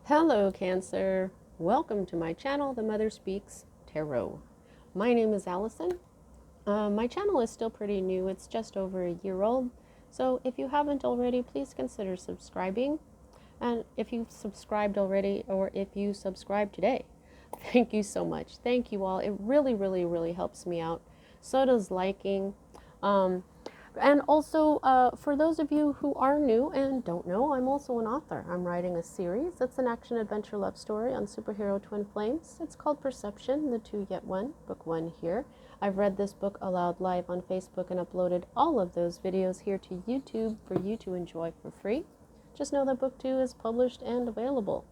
Hello, Cancer. Welcome to my channel, The Mother Speaks Tarot. My name is Allison. My channel is still pretty new. It's just over a year old. So if you haven't already, please consider subscribing. And if you've subscribed already, or if you subscribe today, thank you so much. Thank you all. It really, really, really helps me out. So does liking. And also, for those of you who are new and don't know, I'm also an author. I'm writing a series. It's an action-adventure love story on superhero twin flames. It's called Perception, The Two Yet One, book 1 here. I've read this book aloud live on Facebook and uploaded all of those videos here to YouTube for you to enjoy for free. Just know that book 2 is published and available.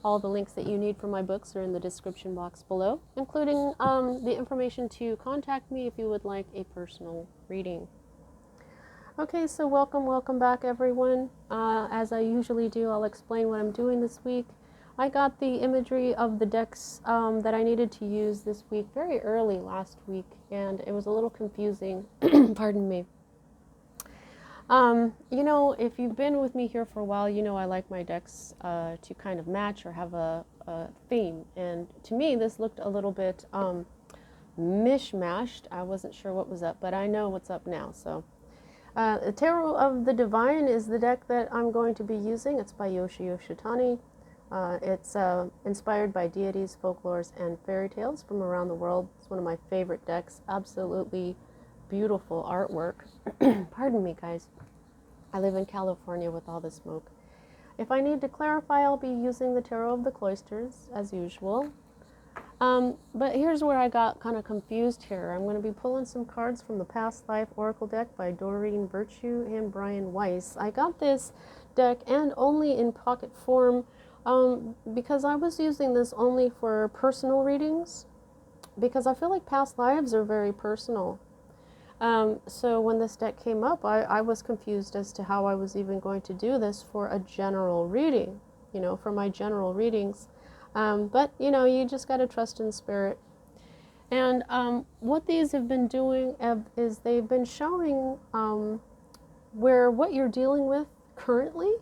All the links that you need for my books are in the description box below, including the information to contact me if you would like a personal reading. Okay, so welcome back everyone. As I usually do, I'll explain what I'm doing this week. I got the imagery of the decks that I needed to use this week very early last week, and it was a little confusing. Pardon me. You know, if you've been with me here for a while, you know I like my decks to kind of match or have a theme. And to me, this looked a little bit mishmashed. I wasn't sure what was up, but I know what's up now. So, the Tarot of the Divine is the deck that I'm going to be using. It's by Yoshi Yoshitani. It's inspired by deities, folklores, and fairy tales from around the world. It's one of my favorite decks. Absolutely beautiful artwork. Pardon me, guys. I live in California with all the smoke. If I need to clarify, I'll be using the Tarot of the Cloisters, as usual. But here's where I got kind of confused here. I'm going to be pulling some cards from the Past Life Oracle deck by Doreen Virtue and Brian Weiss. I got this deck, and only in pocket form, because I was using this only for personal readings, because I feel like past lives are very personal. So when this deck came up, I was confused as to how I was even going to do this for a general reading, you know, for my general readings. But, you know, you just got to trust in spirit. And what these have been doing is they've been showing where what you're dealing with currently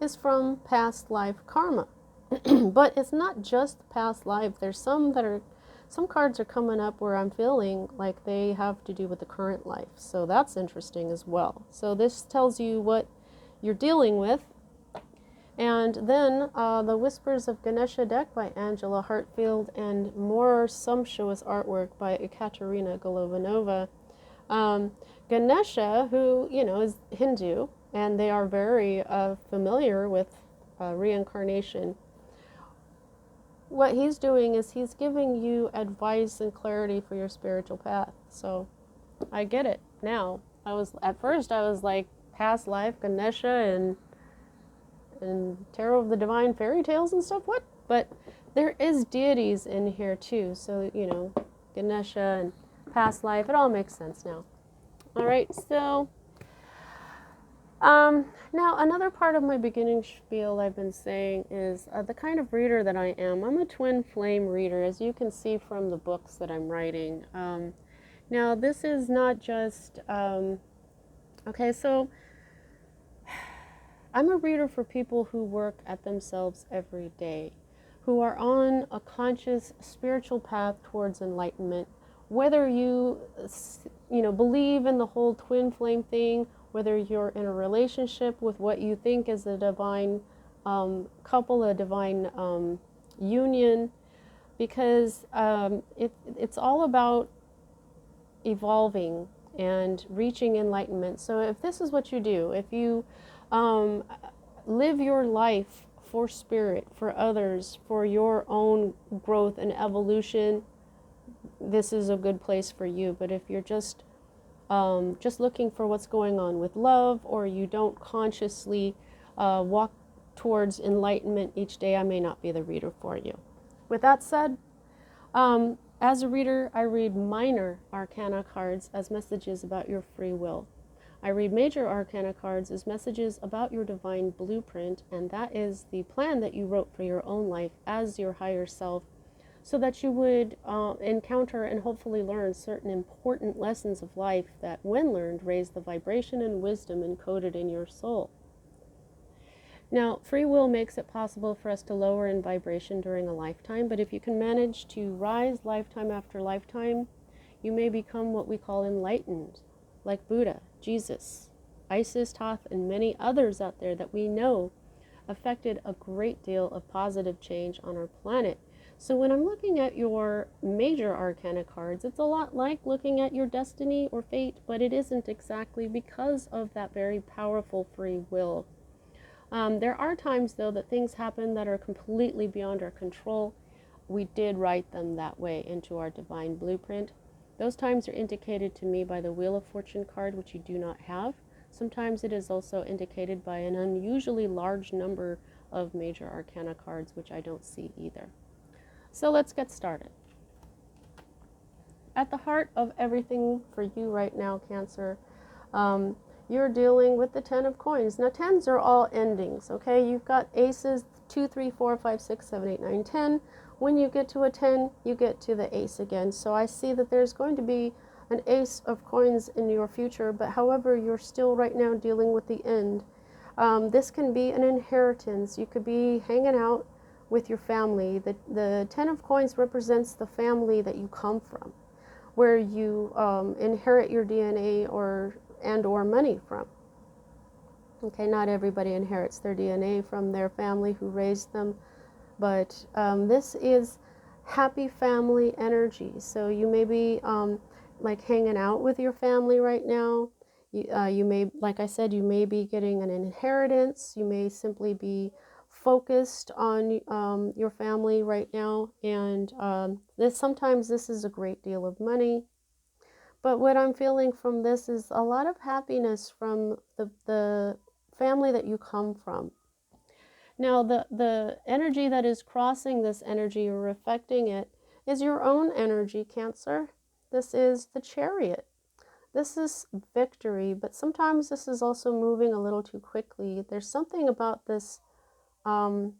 is from past life karma. But it's not just past life. There's some cards are coming up where I'm feeling like they have to do with the current life. So that's interesting as well. So this tells you what you're dealing with. And then the Whispers of Ganesha deck by Angela Hartfield, and more sumptuous artwork by Ekaterina Golovanova. Ganesha, who, you know, is Hindu, and they are very familiar with reincarnation. What he's doing is he's giving you advice and clarity for your spiritual path. So I get it now. At first I was like, past life, Ganesha, and Tarot of the Divine fairy tales and stuff. What? But there is deities in here too. So, you know, Ganesha and past life, it all makes sense now. All right, so now another part of my beginning spiel I've been saying is the kind of reader that I am. I'm a twin flame reader, as you can see from the books that I'm writing. Now this is not just, okay, so I'm a reader for people who work at themselves every day, who are on a conscious spiritual path towards enlightenment. Whether you know, believe in the whole twin flame thing, whether you're in a relationship with what you think is a divine couple, a divine union, because it's all about evolving and reaching enlightenment. So if this is what you do, if you live your life for spirit, for others, for your own growth and evolution, this is a good place for you. But if you're just looking for what's going on with love, or you don't consciously walk towards enlightenment each day, I may not be the reader for you. With that said, as a reader, I read minor arcana cards as messages about your free will. I read major arcana cards as messages about your divine blueprint, and that is the plan that you wrote for your own life as your higher self, so that you would encounter and hopefully learn certain important lessons of life that, when learned, raise the vibration and wisdom encoded in your soul. Now, free will makes it possible for us to lower in vibration during a lifetime, but if you can manage to rise lifetime after lifetime, you may become what we call enlightened, like Buddha, Jesus, Isis, Thoth, and many others out there that we know affected a great deal of positive change on our planet. So when I'm looking at your major arcana cards, it's a lot like looking at your destiny or fate, but it isn't exactly because of that very powerful free will. There are times, though, that things happen that are completely beyond our control. We did write them that way into our divine blueprint. Those times are indicated to me by the Wheel of Fortune card, which you do not have. Sometimes it is also indicated by an unusually large number of major arcana cards, which I don't see either. So let's get started. At the heart of everything for you right now, Cancer, you're dealing with the 10 of coins. Now, 10s are all endings, okay? You've got aces, 2, 3, 4, 5, 6, 7, 8, 9, 10. When you get to a 10, you get to the ace again. So I see that there's going to be an ace of coins in your future, but however, you're still right now dealing with the end. This can be an inheritance. You could be hanging out with your family. The 10 of coins represents the family that you come from, where you inherit your DNA or money from. Okay, not everybody inherits their DNA from their family who raised them, but this is happy family energy. So you may be like hanging out with your family right now. You may, like I said, you may be getting an inheritance. You may simply be focused on your family right now, and sometimes this is a great deal of money. But what I'm feeling from this is a lot of happiness from the family that you come from. Now, the energy that is crossing this energy or affecting it is your own energy, Cancer. This is the Chariot. This is victory, but sometimes this is also moving a little too quickly. There's something about this, the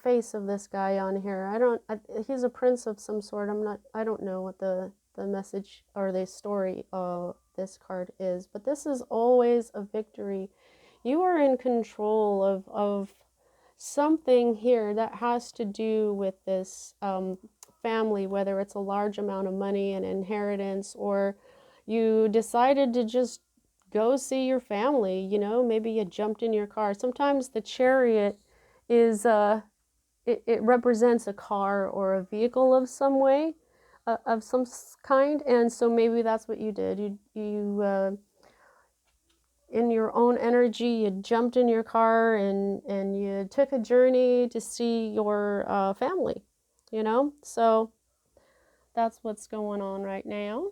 face of this guy on here. He's a prince of some sort. I don't know what the message or the story of this card is, but this is always a victory. You are in control of something here that has to do with this family, whether it's a large amount of money, an inheritance, or you decided to just go see your family, you know, maybe you jumped in your car. Sometimes the Chariot is it represents a car or a vehicle of some way, of some kind, and so maybe that's what you did. You in your own energy, you jumped in your car and you took a journey to see your family, you know? So that's what's going on right now.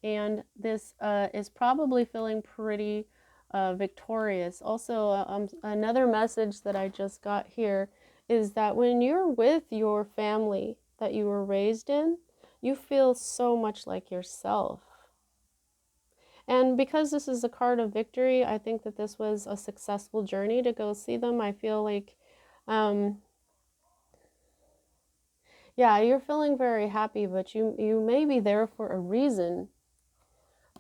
And this is probably feeling pretty victorious. Also, another message that I just got here is that when you're with your family that you were raised in, you feel so much like yourself. And because this is a card of victory, I think that this was a successful journey to go see them. I feel like, yeah, you're feeling very happy, but you may be there for a reason.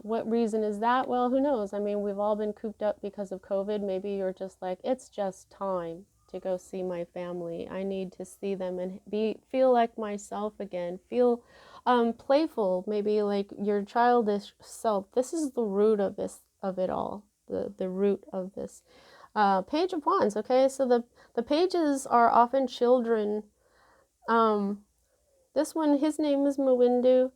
What reason is that? Well, who knows? I mean, we've all been cooped up because of COVID. Maybe you're just like, it's just time to go see my family. I need to see them and feel like myself again. Feel playful, maybe like your childish self. This is the root of it all. The root of this. Page of Wands. Okay, so the pages are often children. This one, his name is Mawindo.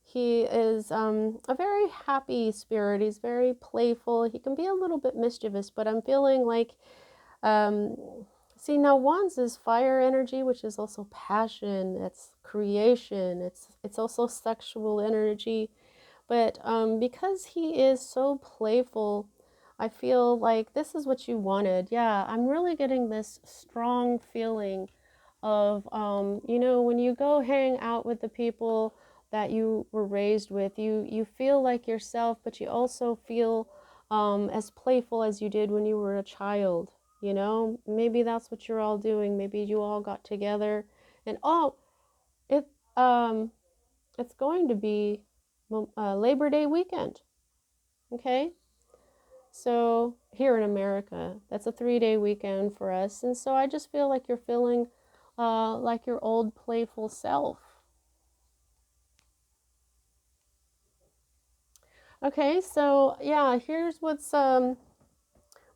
He is a very happy spirit. He's very playful. He can be a little bit mischievous, but I'm feeling like, see, now Wands is fire energy, which is also passion. It's creation. It's also sexual energy. But because he is so playful, I feel like this is what you wanted. Yeah, I'm really getting this strong feeling of, you know, when you go hang out with the people that you were raised with, you feel like yourself, but you also feel as playful as you did when you were a child. You know, maybe that's what you're all doing. Maybe you all got together and it it's going to be Labor Day weekend. Okay, So here in America, that's a 3-day weekend for us. And so I just feel like you're feeling like your old playful self. Okay, so yeah, here's what's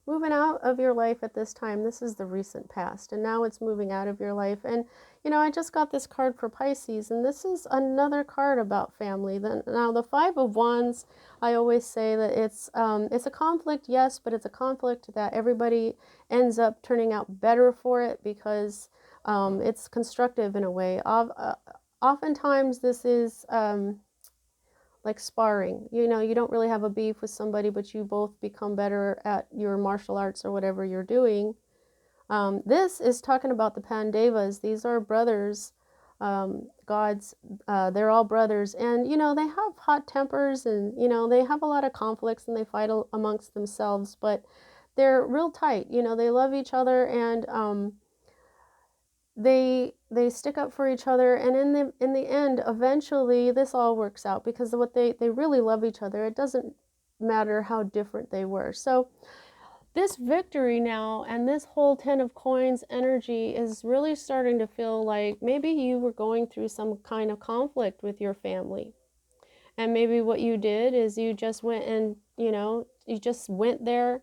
moving out of your life at this time. This is the recent past, and now it's moving out of your life. And I just got this card for Pisces, and this is another card about family. Then now the Five of Wands, I always say that it's a conflict, yes, but it's a conflict that everybody ends up turning out better for it because it's constructive in a way. Oftentimes this is like sparring. You don't really have a beef with somebody, but you both become better at your martial arts or whatever you're doing. This is talking about the Pandavas. These are brothers, gods. They're all brothers, and they have hot tempers, and they have a lot of conflicts, and they fight amongst themselves, but they're real tight. They love each other, and they stick up for each other, and in the end, eventually this all works out because what they really love each other. It doesn't matter how different they were. So this victory now and this whole 10 of coins energy is really starting to feel like maybe you were going through some kind of conflict with your family, and maybe what you did is you just went and you just went there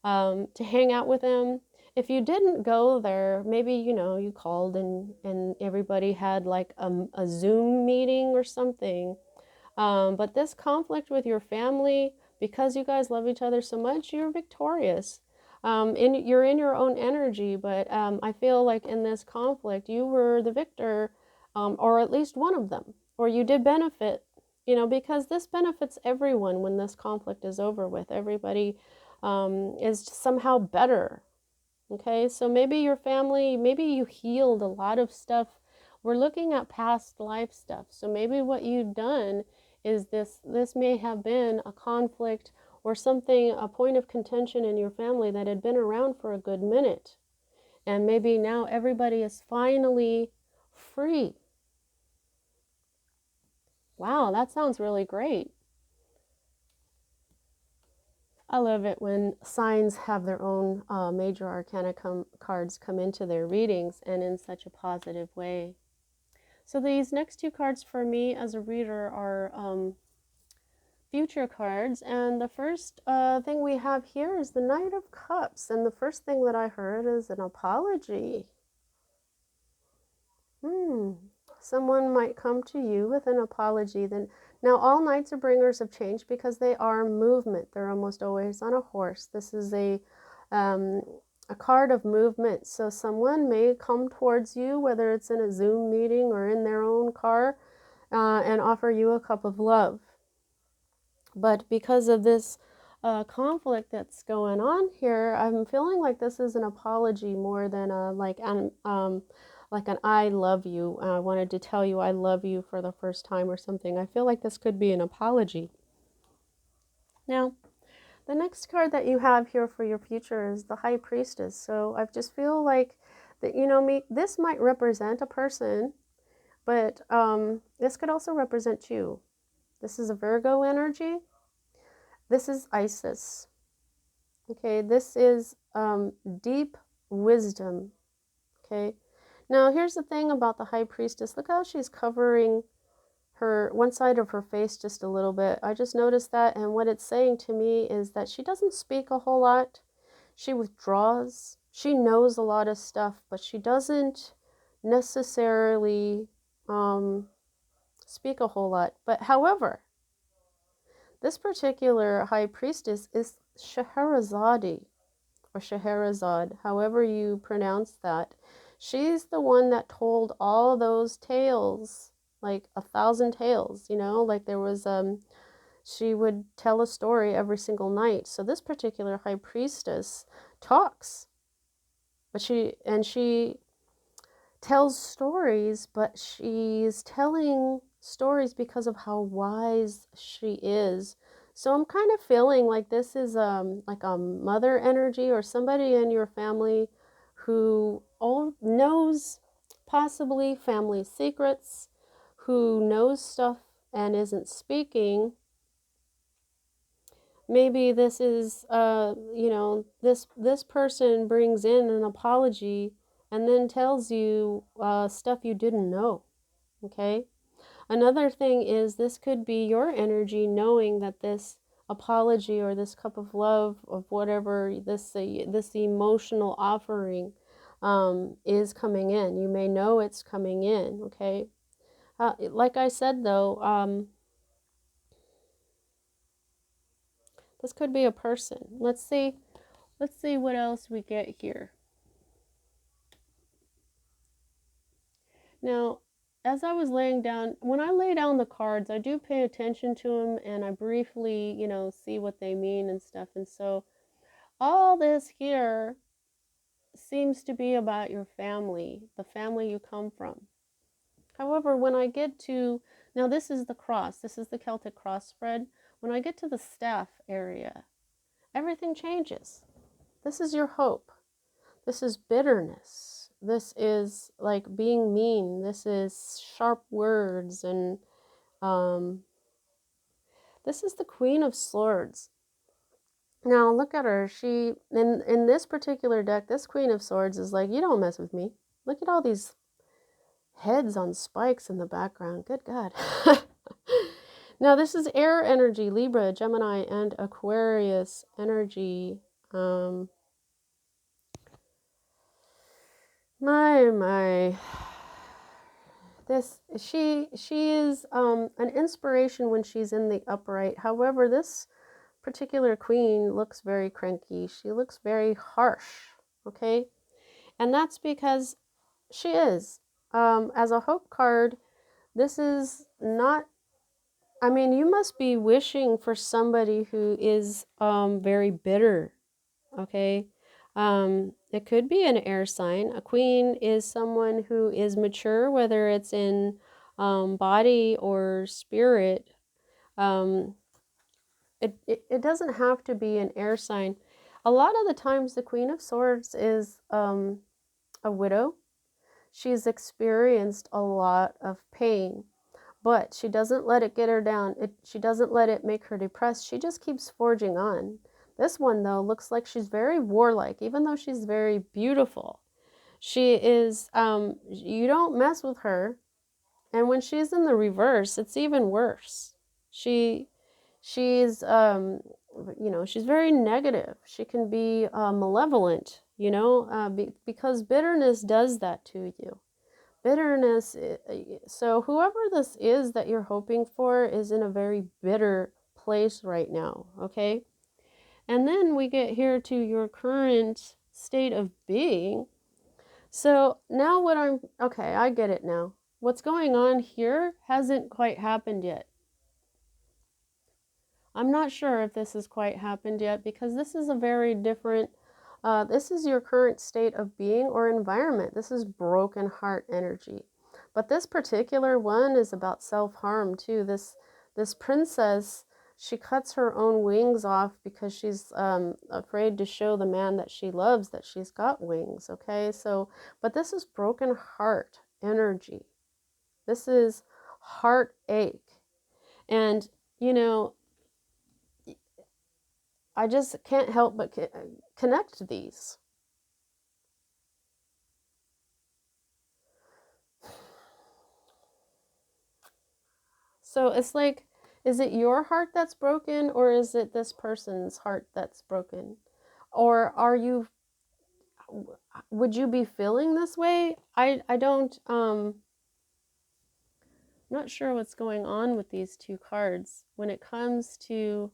to hang out with them. If you didn't go there, maybe, you called and everybody had like a Zoom meeting or something. But this conflict with your family, because you guys love each other so much, you're victorious. You're in your own energy, but I feel like in this conflict, you were the victor, or at least one of them, or you did benefit, because this benefits everyone when this conflict is over with. Everybody is somehow better. Okay, so maybe your family, maybe you healed a lot of stuff. We're looking at past life stuff. So maybe what you've done is this may have been a conflict or something, a point of contention in your family that had been around for a good minute. And maybe now everybody is finally free. Wow, that sounds really great. I love it when signs have their own major arcana cards come into their readings, and in such a positive way. So these next two cards for me as a reader are future cards, and the first thing we have here is the Knight of Cups, and the first thing that I heard is an apology. Someone might come to you with an apology. Then now all knights are bringers of change because they are movement. They're almost always on a horse. This is a card of movement. So someone may come towards you, whether it's in a Zoom meeting or in their own car, and offer you a cup of love. But because of this conflict that's going on here, I'm feeling like this is an apology more than like an I love you. I wanted to tell you I love you for the first time or something. I feel like this could be an apology. Now, the next card that you have here for your future is the High Priestess. So I just feel like that, this might represent a person, but this could also represent you. This is a Virgo energy. This is Isis. Okay, this is deep wisdom. Okay. Now, here's the thing about the High Priestess. Look how she's covering her one side of her face just a little bit. I just noticed that, and what it's saying to me is that she doesn't speak a whole lot. She withdraws. She knows a lot of stuff, but she doesn't necessarily speak a whole lot. But however, this particular High Priestess is Scheherazade, or Scheherazade, however you pronounce that. She's the one that told all those tales, like 1,000 tales, like there was, she would tell a story every single night. So this particular High Priestess talks, but she tells stories, but she's telling stories because of how wise she is. So I'm kind of feeling like this is like a mother energy, or somebody in your family who knows possibly family secrets, who knows stuff and isn't speaking. maybe this is, you know, this person brings in an apology and then tells you stuff you didn't know, okay? Another thing is this could be your energy knowing that this apology or this cup of love of whatever this emotional offering is coming in. You may know it's coming in, okay? Like I said though, this could be a person. Let's see what else we get here. Now, as I was laying down, when I lay down the cards, I do pay attention to them and I briefly, you know, see what they mean and stuff. And so all this here seems to be about your family, the family you come from. However, when I get to, now this is the cross, this is the Celtic cross spread. When I get to the staff area, everything changes. This is your hope. This is bitterness. This is like being mean. This is sharp words. And this is the Queen of Swords. Now look at her. She, in this particular deck, this Queen of Swords is like, you don't mess with me. Look at all these heads on spikes in the background. Good God. Now this is air energy, Libra, Gemini, and Aquarius energy. My. This she is an inspiration when she's in the upright. However, this particular queen looks very cranky. She looks very harsh, okay? And that's because she is. As a hope card, this is not, I mean, you must be wishing for somebody who is very bitter, okay? It could be an air sign. A queen is someone who is mature, whether it's in body or spirit. It doesn't have to be an air sign. A lot of the times the Queen of Swords is a widow. She's experienced a lot of pain, but she doesn't let it get her down. She doesn't let it make her depressed. She just keeps forging on. This one, though, looks like she's very warlike, even though she's very beautiful. She is, you don't mess with her. And when she's in the reverse, it's even worse. She's, you know, she's very negative. She can be malevolent, you know, because bitterness does that to you. Bitterness, so whoever this is that you're hoping for is in a very bitter place right now, okay? And then we get here to your current state of being. So now okay, I get it now. What's going on here hasn't quite happened yet. I'm not sure if this has quite happened yet because this is a very different, this is your current state of being or environment. This is broken heart energy. But this particular one is about self-harm too. This princess, she cuts her own wings off because she's afraid to show the man that she loves that she's got wings, okay? So, but this is broken heart energy. This is heartache. And, you know, I just can't help but connect these. So it's like, is it your heart that's broken or is it this person's heart that's broken? Or are you, would you be feeling this way? I don't, not sure what's going on with these two cards when it comes to,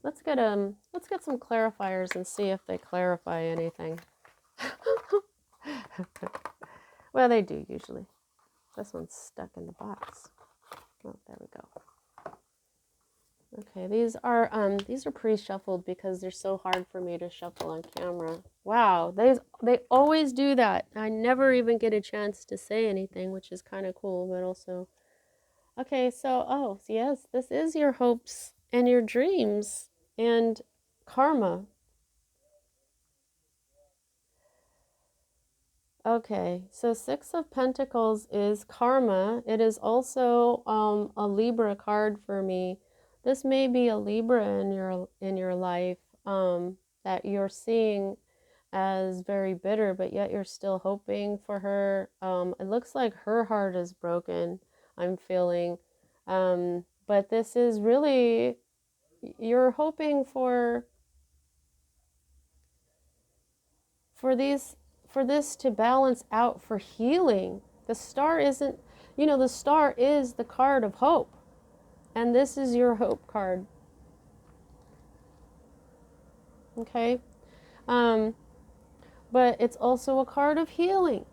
let's get some clarifiers and see if they clarify anything. Well, they do usually. This one's stuck in the box. Oh, there we go. Okay, these are pre-shuffled because they're so hard for me to shuffle on camera. Wow, they always do that. I never even get a chance to say anything, which is kind of cool, but also okay, so yes, this is your hopes and your dreams and karma. Okay, so Six of Pentacles is karma. It is also a Libra card for me. This may be a Libra in your life, that you're seeing as very bitter, but yet you're still hoping for her. It looks like her heart is broken, I'm feeling. But this is really, you're hoping for these for this to balance out, for healing. The star isn't, the star is the card of hope, and this is your hope card. Okay? But it's also a card of healing,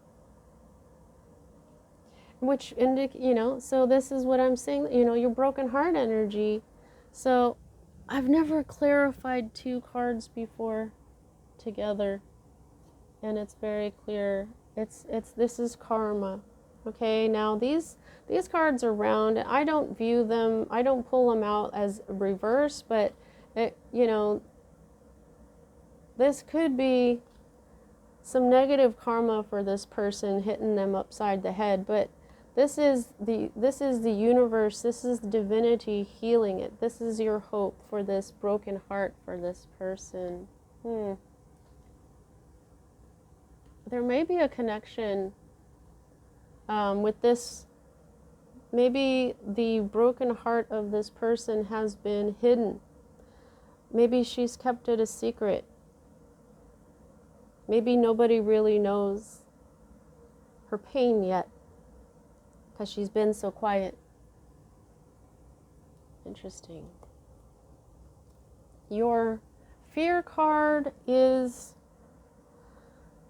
which so this is what I'm saying, your broken heart energy. So I've never clarified two cards before together, and it's very clear. This is karma. Okay, now these cards are round. I don't view them, I don't pull them out as reverse, but this could be some negative karma for this person, hitting them upside the head, but this is the universe, this is the divinity healing it. This is your hope for this broken heart for this person. There may be a connection with this. Maybe the broken heart of this person has been hidden. Maybe she's kept it a secret. Maybe nobody really knows her pain yet, because she's been so quiet. Interesting. Your fear card is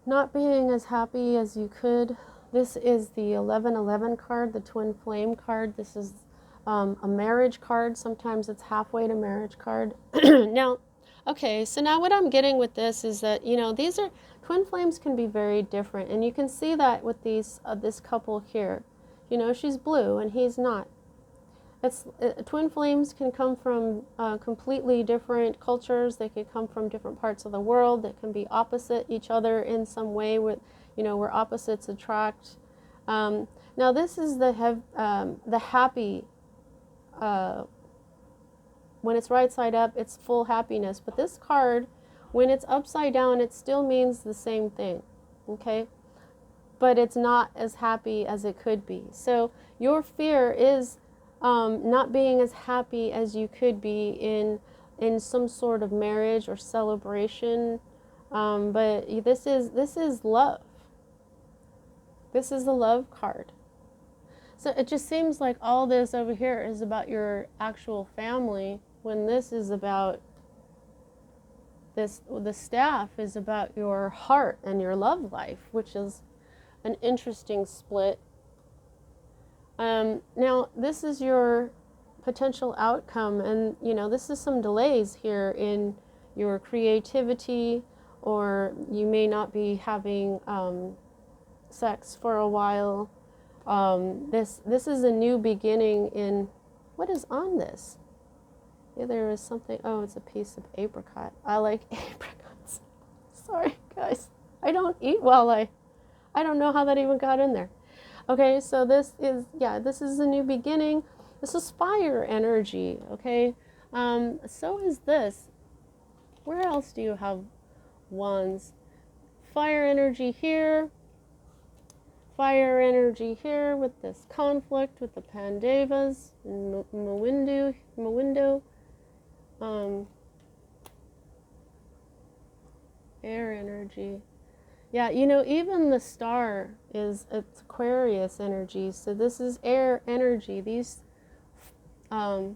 not being as happy as you could. This is the 1111 card, the twin flame card. This is a marriage card. Sometimes it's halfway to marriage card. Now, okay, so now what I'm getting with this is that, these are, twin flames can be very different. And you can see that with these this couple here. She's blue and he's not. Twin flames can come from completely different cultures. They can come from different parts of the world. They can be opposite each other in some way, where opposites attract. Now this is the happy. When it's right side up, it's full happiness. But this card, when it's upside down, it still means the same thing. Okay, but it's not as happy as it could be. So your fear is not being as happy as you could be in some sort of marriage or celebration, but this is love. This is the love card. So it just seems like all this over here is about your actual family, when this is about the staff is about your heart and your love life, which is an interesting split. Now, this is your potential outcome, and this is some delays here in your creativity, or you may not be having sex for a while. This is a new beginning in, what is on this? Yeah, there is something. Oh, it's a piece of apricot. I like apricots. Sorry, guys. I don't eat well. I don't know how that even got in there. Okay, so this is a new beginning. This is fire energy, okay? So is this. Where else do you have wands? Fire energy here. Fire energy here with this conflict with the Pandavas, Mawindu. Air energy. Yeah, even the star it's Aquarius energy, so this is air energy. So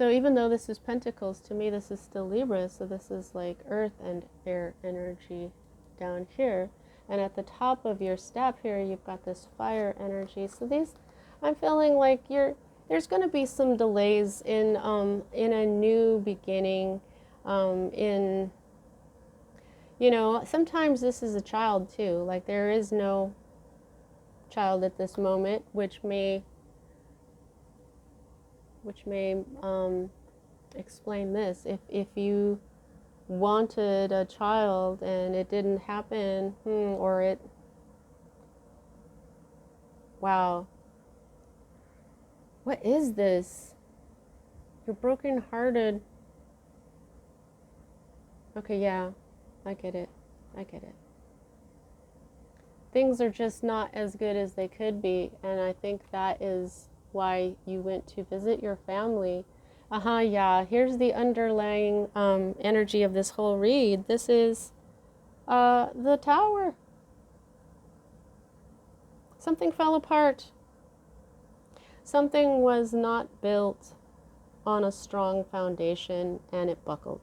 even though this is Pentacles, to me this is still Libra, so this is like earth and air energy down here. And at the top of your staff here, you've got this fire energy. So I'm feeling like there's going to be some delays in a new beginning, sometimes this is a child too. Like there is no child at this moment, which may explain this. If you wanted a child and it didn't happen, wow. What is this? You're brokenhearted. Okay, yeah, I get it. I get it. Things are just not as good as they could be, and I think that is why you went to visit your family. Yeah, here's the underlying energy of this whole read. This is the Tower. Something fell apart. Something was not built on a strong foundation, and it buckled.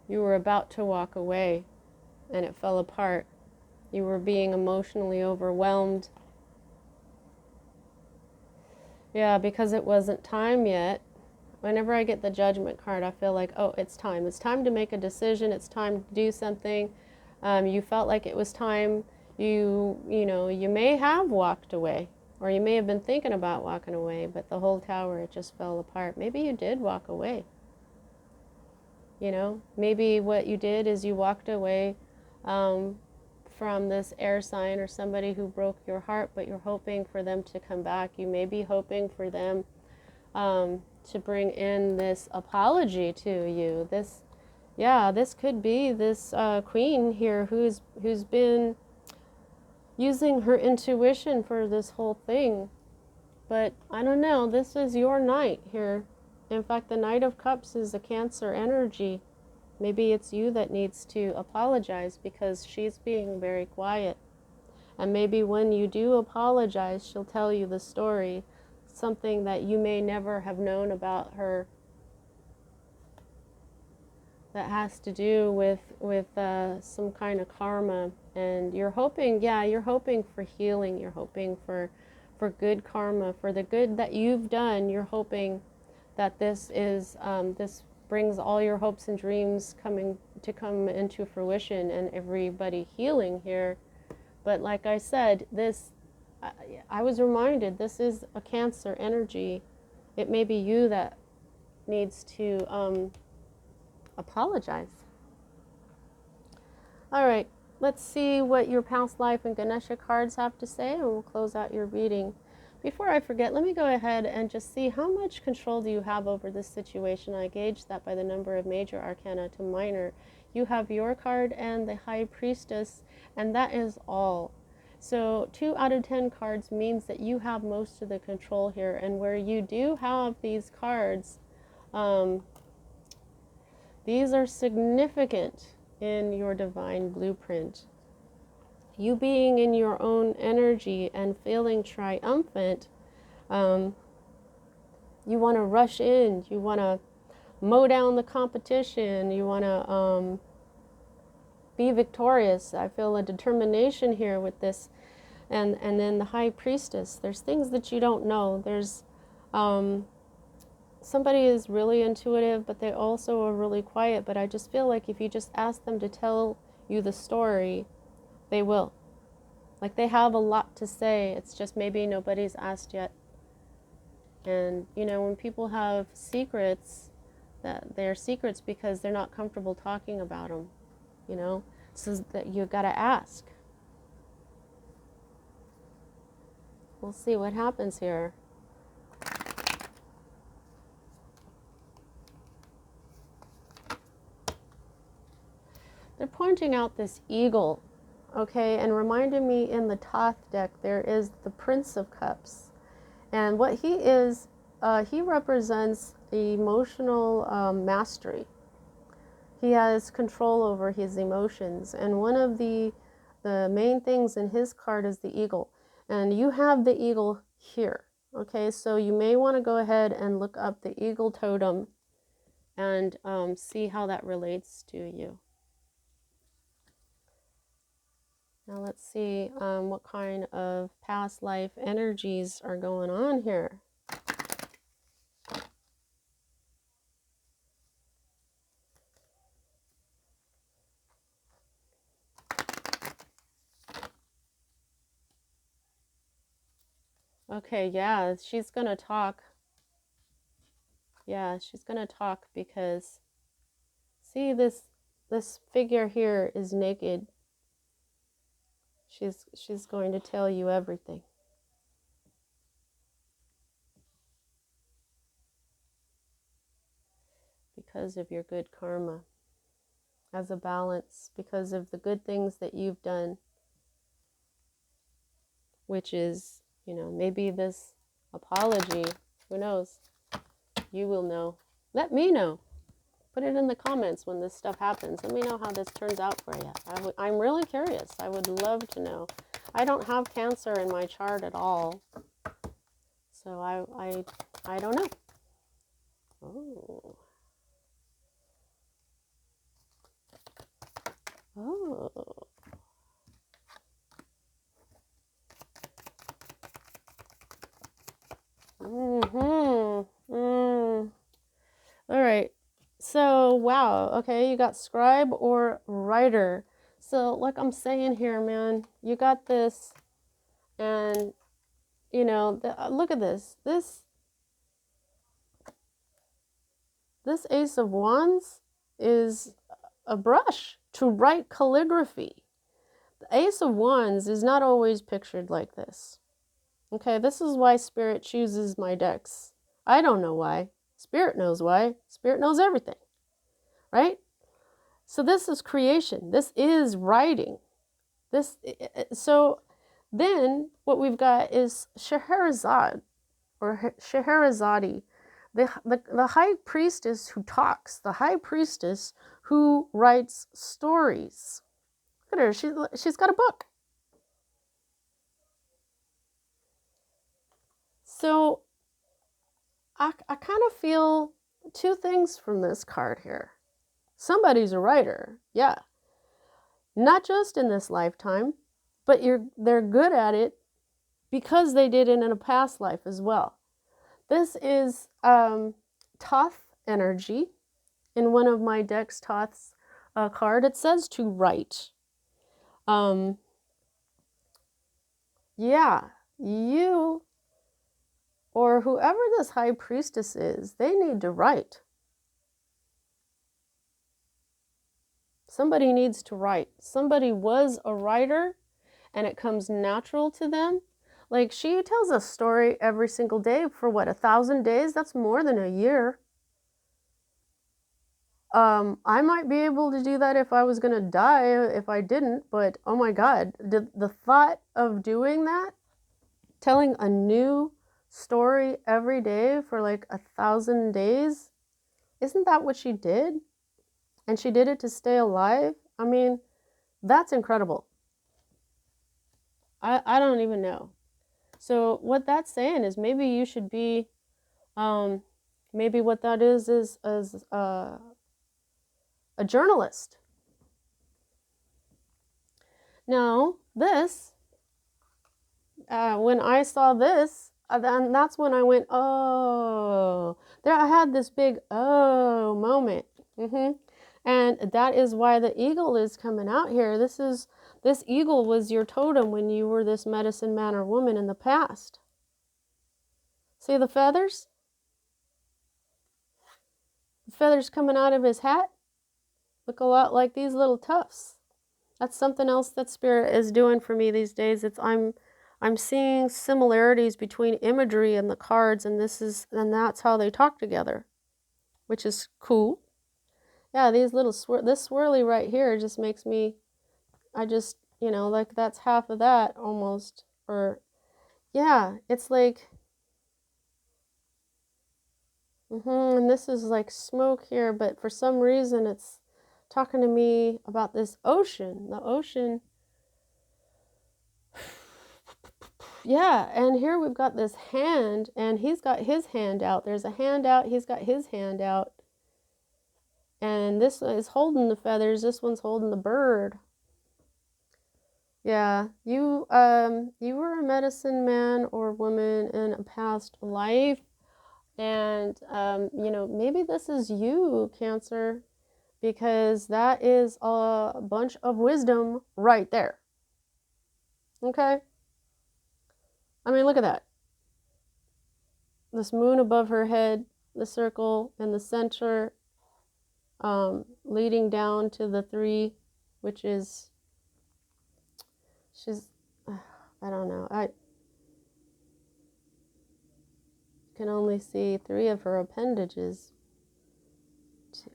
You were about to walk away, and it fell apart. You were being emotionally overwhelmed. Yeah, because it wasn't time yet. Whenever I get the Judgment card, I feel like, oh, it's time. It's time to make a decision. It's time to do something. You felt like it was time. You know, you may have walked away, or you may have been thinking about walking away, but the whole Tower, it just fell apart. Maybe you did walk away. You know, maybe what you did is you walked away from this air sign or somebody who broke your heart, but you're hoping for them to come back. You may be hoping for them to bring in this apology to you. This could be this queen here who's been using her intuition for this whole thing. But I don't know, this is your Knight here. In fact, the Knight of Cups is a Cancer energy. Maybe it's you that needs to apologize because she's being very quiet. And maybe when you do apologize, she'll tell you the story, something that you may never have known about her that has to do with some kind of karma. And you're hoping, you're hoping for healing. You're hoping for good karma, for the good that you've done. You're hoping that this brings all your hopes and dreams come into fruition and everybody healing here. But like I said, I was reminded this is a Cancer energy. It may be you that needs to apologize. All right, let's see what your past life and Ganesha cards have to say, and we'll close out your reading. Before I forget, let me go ahead and just see how much control do you have over this situation. I gauged that by the number of major arcana to minor. You have your card and the High Priestess, and that is all. So 2 out of 10 cards means that you have most of the control here, and where you do have these cards, these are significant in your divine blueprint. You being in your own energy and feeling triumphant, you want to rush in, you want to mow down the competition, you want to be victorious. I feel a determination here with this. And then the High Priestess, there's things that you don't know. There's somebody is really intuitive, but they also are really quiet. But I just feel like if you just ask them to tell you the story, they will. Like, they have a lot to say. It's just maybe nobody's asked yet. And, you know, when people have secrets, that they're secrets because they're not comfortable talking about them, you know? So that you got to ask. We'll see what happens here. They're pointing out this eagle, okay, and reminded me in the Thoth deck there is the Prince of Cups. And what he is, he represents emotional mastery. He has control over his emotions. And one of the main things in his card is the eagle. And you have the eagle here, okay? So you may want to go ahead and look up the eagle totem and see how that relates to you. Now let's see what kind of past life energies are going on here. Okay, yeah, she's going to talk. Yeah, she's going to talk because, See, this figure here is naked. She's going to tell you everything. Because of your good karma. As a balance, because of the good things that you've done. Which is, maybe this apology, who knows? You will know. Let me know. Put it in the comments when this stuff happens. Let me know how this turns out for you. I'm really curious. I would love to know. I don't have Cancer in my chart at all. So I don't know. Oh. Oh. All right. So, wow. Okay, you got scribe or writer. So, like I'm saying here, man, you got this, and look at this. This Ace of Wands is a brush to write calligraphy. The Ace of Wands is not always pictured like this. Okay, this is why Spirit chooses my decks. I don't know why. Spirit knows why. Spirit knows everything, right? So this is creation. This is writing. So then what we've got is Scheherazade or Scheherazade, the High Priestess who talks, the High Priestess who writes stories. Look at her. She's got a book. So I kind of feel two things from this card here. Somebody's a writer, yeah. Not just in this lifetime, but they're good at it because they did it in a past life as well. This is Thoth energy. In one of my decks, Thoth's card, it says to write. Yeah, you or whoever this High Priestess is, they need to write. Somebody needs to write. Somebody was a writer and it comes natural to them. Like, she tells a story every single day for what, 1,000 days? That's more than a year. I might be able to do that if I was going to die, if I didn't, but oh my God, the thought of doing that, telling a new story every day for like 1,000 days, isn't that what she did? And she did it to stay alive? I mean, that's incredible. I don't even know. So what that's saying is maybe you should be, maybe what that is a journalist. Now, this, when I saw this, then that's when I went, oh, there I had this big oh moment. And that is why the eagle is coming out here. This eagle was your totem when you were this medicine man or woman in the past. See the feathers? The feathers coming out of his hat look a lot like these little tufts. That's something else that Spirit is doing for me these days. I'm seeing similarities between imagery and the cards, and that's how they talk together, which is cool. Yeah, these little this swirly right here just makes me, like that's half of that almost, or yeah, it's like, and this is like smoke here, but for some reason it's talking to me about this ocean, the ocean. Yeah, and here we've got this hand, and he's got his hand out. There's a hand out, he's got his hand out. And this is holding the feathers, this one's holding the bird. Yeah, you were a medicine man or woman in a past life. And, maybe this is you, Cancer, because that is a bunch of wisdom right there. Okay? I mean, look at that. This moon above her head, the circle in the center, leading down to the 3, which is, she's, I don't know, I can only see 3 of her appendages,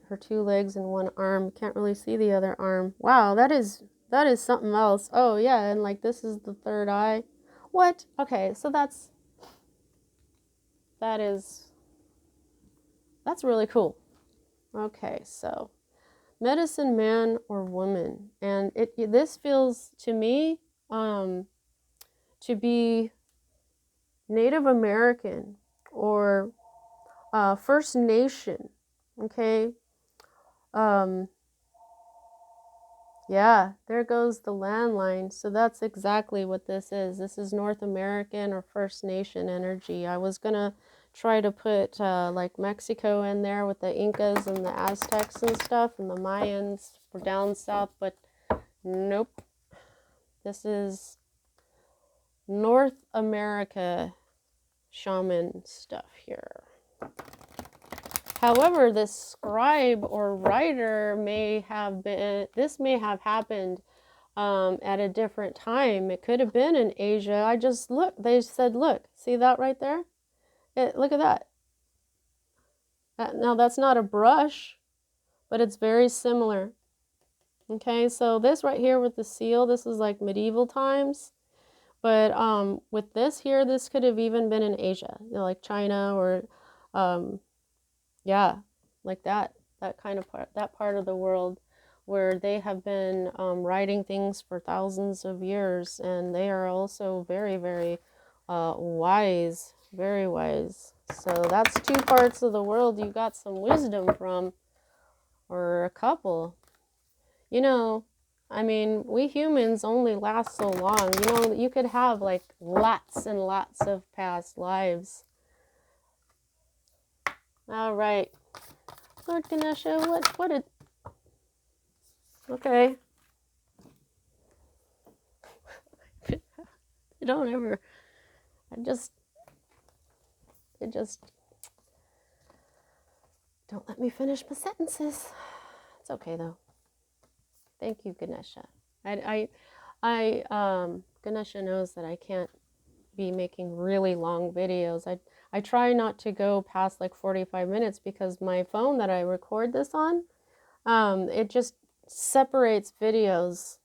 her 2 legs and 1 arm. Can't really see the other arm. Wow, that is something else. Oh yeah, and like this is the 3rd eye. What? Okay, so that's really cool. Okay, so medicine man or woman, and this feels to me to be Native American or First Nation. Okay, yeah, there goes the landline. So that's exactly what this is. This is North American or First Nation energy. I was gonna try to put like Mexico in there with the Incas and the Aztecs and stuff and the Mayans for down south, but nope. This is North America shaman stuff here. However, this scribe or writer may have happened at a different time. It could have been in Asia. They said, look, see that right there? Look at that. Now that's not a brush, but it's very similar. Okay, so this right here with the seal, this is like medieval times. But with this here, this could have even been in Asia, like China or, yeah, like that kind of part, that part of the world where they have been writing things for thousands of years, and they are also very, very wise, very wise. So that's 2 parts of the world you got some wisdom from, or a couple. I mean, we humans only last so long. You could have like lots and lots of past lives. All right. Lord Ganesha, okay. I don't ever, it just don't let me finish my sentences. It's okay though. Thank you, Ganesha. Ganesha knows that I can't be making really long videos. I try not to go past like 45 minutes because my phone that I record this on, it just separates videos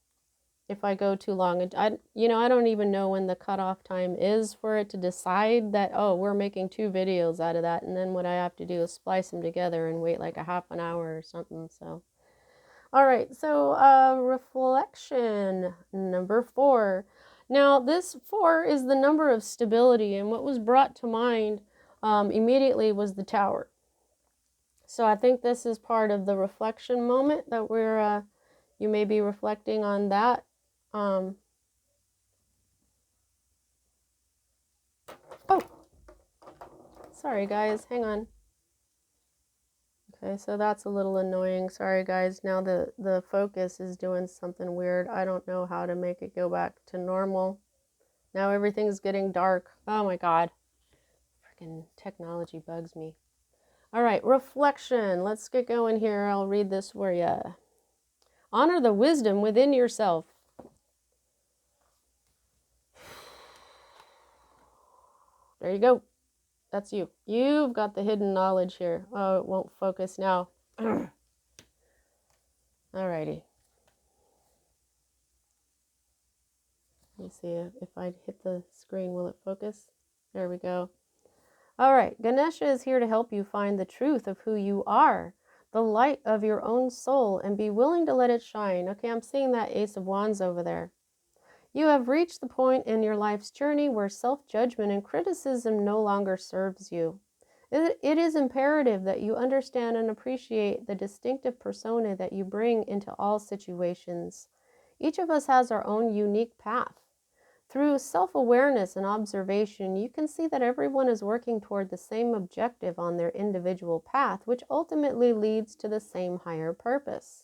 if I go too long. I don't even know when the cutoff time is for it to decide that, oh, we're making 2 videos out of that, and then what I have to do is splice them together and wait like a half an hour or something. So all right, so reflection number 4. Now this 4 is the number of stability, and what was brought to mind immediately was the Tower. So I think this is part of the reflection moment that you may be reflecting on that. Oh, sorry guys, hang on. Okay, so that's a little annoying. Sorry guys, now the focus is doing something weird. I don't know how to make it go back to normal. Now everything's getting dark. Oh my God. Freaking technology bugs me. All right, reflection. Let's get going here. I'll read this for you. Honor the wisdom within yourself. There you go. That's you. You've got the hidden knowledge here. Oh, it won't focus now. Alrighty. Let me see if I hit the screen, will it focus? There we go. All right, Ganesha is here to help you find the truth of who you are, the light of your own soul, and be willing to let it shine. Okay, I'm seeing that Ace of Wands over there. You have reached the point in your life's journey where self-judgment and criticism no longer serves you. It is imperative that you understand and appreciate the distinctive persona that you bring into all situations. Each of us has our own unique path. Through self-awareness and observation, you can see that everyone is working toward the same objective on their individual path, which ultimately leads to the same higher purpose.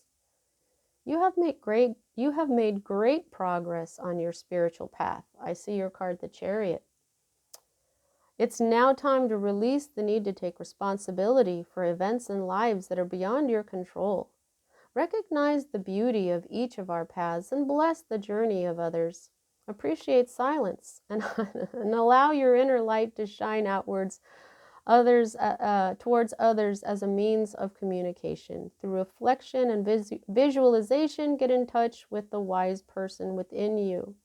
You have made great progress on your spiritual path. I see your card, the Chariot. It's now time to release the need to take responsibility for events and lives that are beyond your control. Recognize the beauty of each of our paths and bless the journey of others. Appreciate silence and, and allow your inner light to shine outwards towards others as a means of communication. Through reflection and visualization, get in touch with the wise person within you.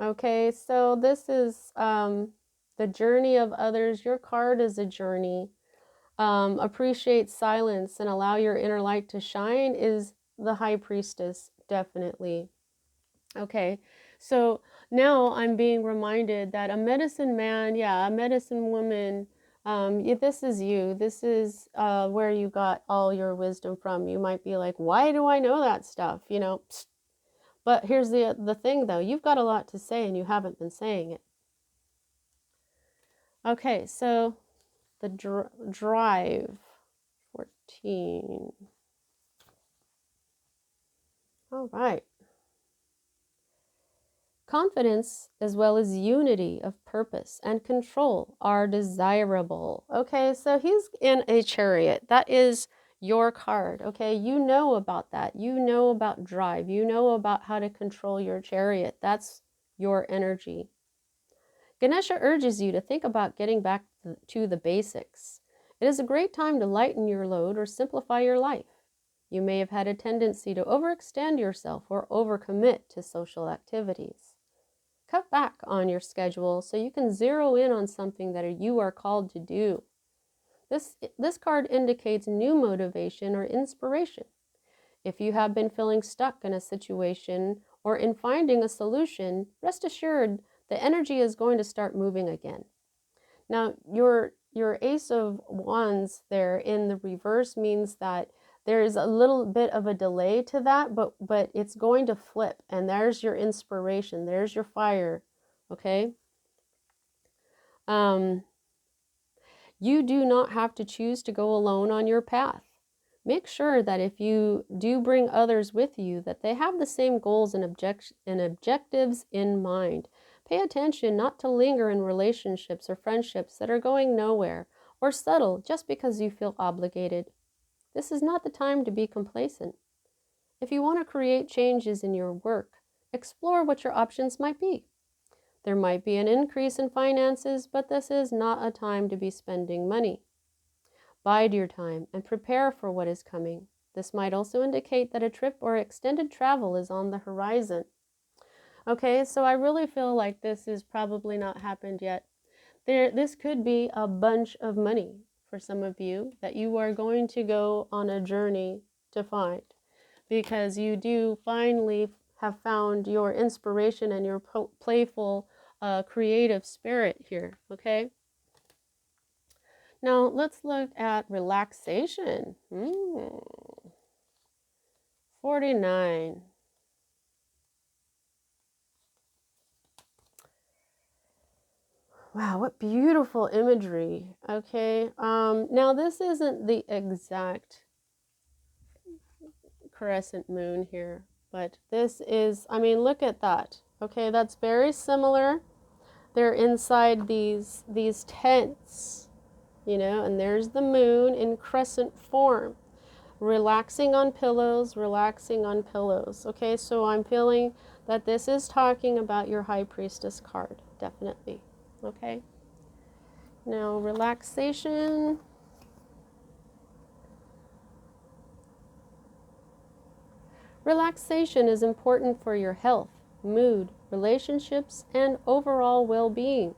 Okay, so this is the journey of others. Your card is a journey. Appreciate silence and allow your inner light to shine is the High Priestess, definitely. Okay, so now I'm being reminded that a medicine man, yeah, a medicine woman, this is you. This is where you got all your wisdom from. You might be like, why do I know that stuff? You know, psst. But here's the thing, though. You've got a lot to say and you haven't been saying it. Okay, so the drive, 14. All right. Confidence as well as unity of purpose and control are desirable. Okay, so he's in a chariot. That is your card. Okay, you know about that. You know about drive. You know about how to control your chariot. That's your energy. Ganesha urges you to think about getting back to the basics. It is a great time to lighten your load or simplify your life. You may have had a tendency to overextend yourself or overcommit to social activities. Cut back on your schedule so you can zero in on something that you are called to do. This card indicates new motivation or inspiration. If you have been feeling stuck in a situation or in finding a solution, rest assured the energy is going to start moving again. Now, your Ace of Wands there in the reverse means that there's a little bit of a delay to that, but it's going to flip, and there's your inspiration, there's your fire, okay? You do not have to choose to go alone on your path. Make sure that if you do bring others with you, that they have the same goals and objectives in mind. Pay attention not to linger in relationships or friendships that are going nowhere or settle just because you feel obligated. This is not the time to be complacent. If you want to create changes in your work, explore what your options might be. There might be an increase in finances, but this is not a time to be spending money. Bide your time and prepare for what is coming. This might also indicate that a trip or extended travel is on the horizon. Okay, so I really feel like this is probably not happened yet. This could be a bunch of money for some of you that you are going to go on a journey to find, because you do finally have found your inspiration and your playful, creative spirit here, okay? Now, let's look at relaxation. 49. Wow, what beautiful imagery. Okay, now this isn't the exact crescent moon here, but this is, I mean, look at that. Okay, that's very similar. They're inside these tents, you know, and there's the moon in crescent form. Relaxing on pillows, relaxing on pillows. Okay, so I'm feeling that this is talking about your High Priestess card, definitely. Okay, now relaxation. Relaxation is important for your health, mood, relationships, and overall well-being.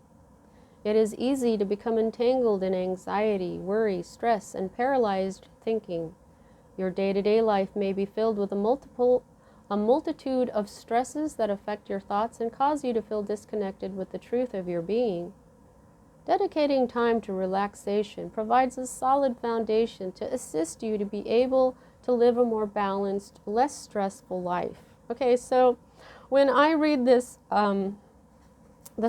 It is easy to become entangled in anxiety, worry, stress, and paralyzed thinking. Your day-to-day life may be filled with a multitude of stresses that affect your thoughts and cause you to feel disconnected with the truth of your being. Dedicating time to relaxation provides a solid foundation to assist you to be able to live a more balanced, less stressful life. Okay, so when I read this, the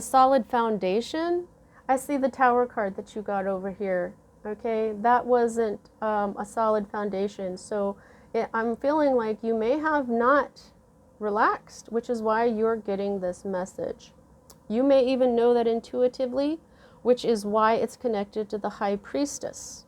solid foundation, I see the Tower card that you got over here. Okay, that wasn't a solid foundation. So I'm feeling like you may have not relaxed, which is why you're getting this message. You may even know that intuitively, which is why it's connected to the High Priestess.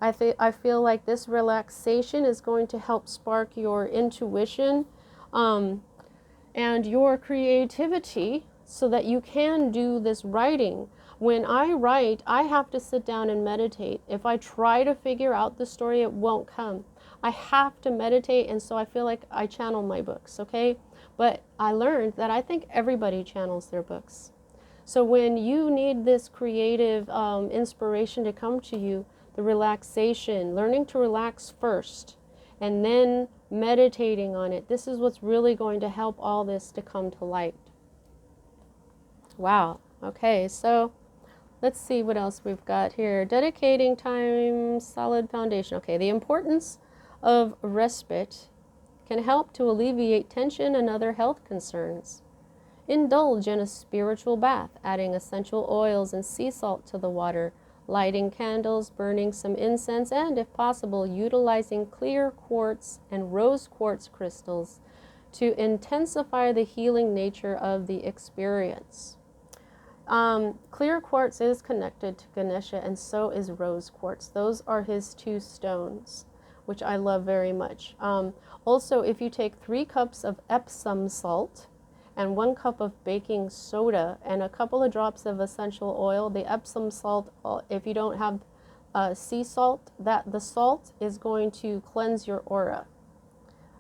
I feel like this relaxation is going to help spark your intuition and your creativity so that you can do this writing. When I write, I have to sit down and meditate. If I try to figure out the story, it won't come. I have to meditate, and so I feel like I channel my books, okay? But I learned that I think everybody channels their books. So when you need this creative inspiration to come to you, the relaxation, learning to relax first, and then meditating on it, this is what's really going to help all this to come to light. Wow. Okay, so let's see what else we've got here. Dedicating time, solid foundation. Okay, the importance of respite can help to alleviate tension and other health concerns. Indulge in a spiritual bath, adding essential oils and sea salt to the water, lighting candles, burning some incense, and, if possible, utilizing clear quartz and rose quartz crystals to intensify the healing nature of the experience. Clear quartz is connected to Ganesha, and so is rose quartz. Those are his two stones, which I love very much. Also, if you take 3 cups of Epsom salt and 1 cup of baking soda and a couple of drops of essential oil, the Epsom salt, if you don't have sea salt, the salt is going to cleanse your aura.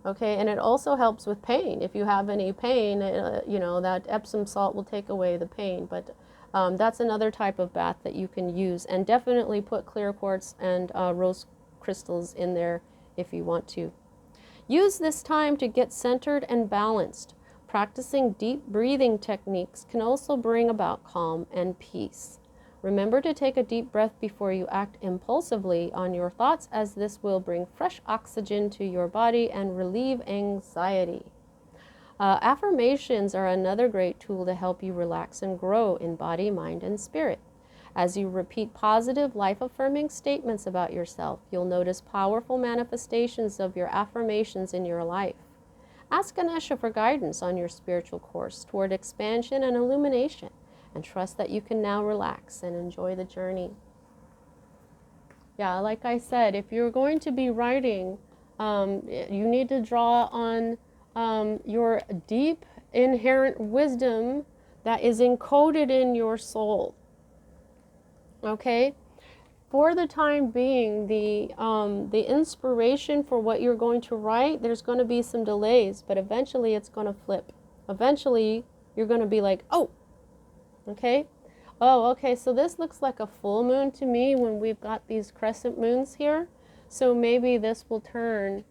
Okay, and it also helps with pain. If you have any pain, that Epsom salt will take away the pain. But that's another type of bath that you can use. And definitely put clear quartz and rose crystals in there if you want to. Use this time to get centered and balanced. Practicing deep breathing techniques can also bring about calm and peace. Remember to take a deep breath before you act impulsively on your thoughts, as this will bring fresh oxygen to your body and relieve anxiety. Affirmations are another great tool to help you relax and grow in body, mind, and spirit. As you repeat positive, life-affirming statements about yourself, you'll notice powerful manifestations of your affirmations in your life. Ask Ganesha for guidance on your spiritual course toward expansion and illumination, and trust that you can now relax and enjoy the journey. Yeah, like I said, if you're going to be writing, you need to draw on your deep inherent wisdom that is encoded in your soul. Okay? For the time being, the inspiration for what you're going to write, there's going to be some delays, but eventually it's going to flip. Eventually, you're going to be like, oh, okay. Oh, okay, so this looks like a full moon to me when we've got these crescent moons here. So maybe this will turn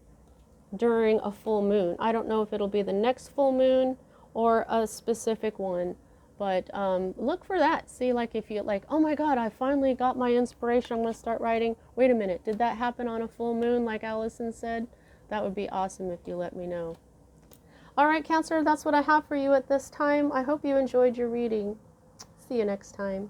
during a full moon. I don't know if it'll be the next full moon or a specific one. But look for that. See, like if you like, oh my God, I finally got my inspiration. I'm going to start writing. Wait a minute. Did that happen on a full moon like Allison said? That would be awesome if you let me know. All right, Cancer, that's what I have for you at this time. I hope you enjoyed your reading. See you next time.